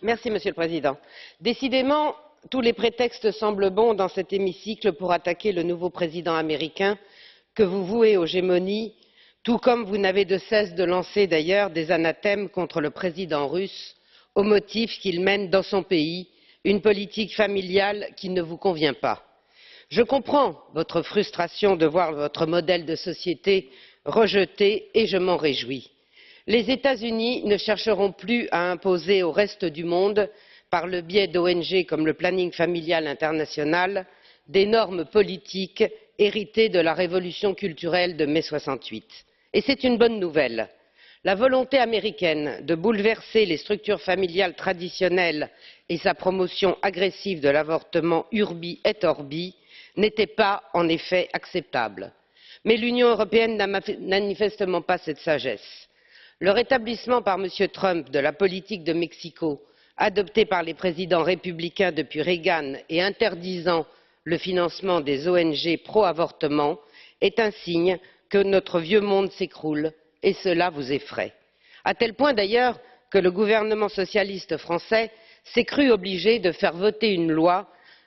Monsieur le Président. Décidément, tous les prétextes semblent bons dans cet hémicycle pour attaquer le nouveau président américain que vous vouez aux gémonies, tout comme vous n'avez de cesse de lancer d'ailleurs des anathèmes contre le président russe au motif qu'il mène dans son pays une politique familiale qui ne vous convient pas. Je comprends votre frustration de voir votre modèle de société rejeté et je m'en réjouis. Les États-Unis ne chercheront plus à imposer au reste du monde, par le biais d'ONG comme le Planning familial international, des normes politiques héritées de la révolution culturelle de mai 68. Et c'est une bonne nouvelle. La volonté américaine de bouleverser les structures familiales traditionnelles et sa promotion agressive de l'avortement urbi et orbi n'était pas en effet acceptable. Mais l'Union européenne n'a manifestement pas cette sagesse. Le rétablissement par M. Trump de la politique de Mexico, adoptée par les présidents républicains depuis Reagan et interdisant le financement des ONG pro-avortement, est un signe que notre vieux monde s'écroule, et cela vous effraie. À tel point d'ailleurs que le gouvernement socialiste français s'est cru obligé de faire voter une loi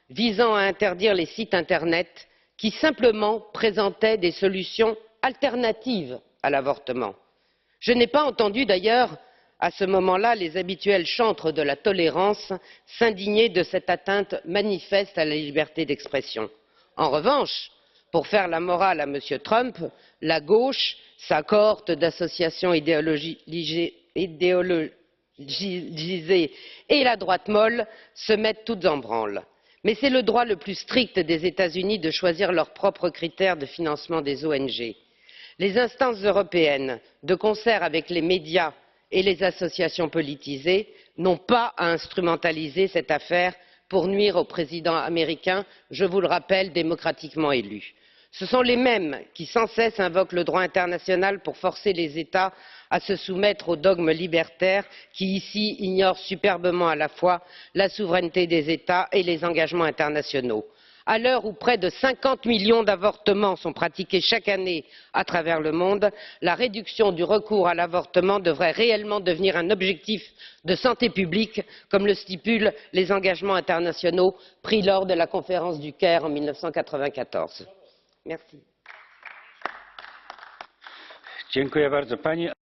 visant à interdire les sites internet qui simplement présentaient des solutions alternatives à l'avortement. Je n'ai pas entendu d'ailleurs à ce moment là les habituels chantres de la tolérance s'indigner de cette atteinte manifeste à la liberté d'expression. En revanche, pour faire la morale à M. Trump, la gauche, sa cohorte d'associations idéologisées et la droite molle se mettent toutes en branle. Mais c'est le droit le plus strict des États-Unis de choisir leurs propres critères de financement des ONG. Les instances européennes, de concert avec les médias et les associations politisées, n'ont pas à instrumentaliser cette affaire pour nuire au président américain, je vous le rappelle, démocratiquement élu. Ce sont les mêmes qui sans cesse invoquent le droit international pour forcer les États à se soumettre aux dogmes libertaires qui, ici, ignorent superbement à la fois la souveraineté des États et les engagements internationaux. À l'heure où près de 50 millions d'avortements sont pratiqués chaque année à travers le monde, la réduction du recours à l'avortement devrait réellement devenir un objectif de santé publique, comme le stipulent les engagements internationaux pris lors de la conférence du Caire en 1994. Merci.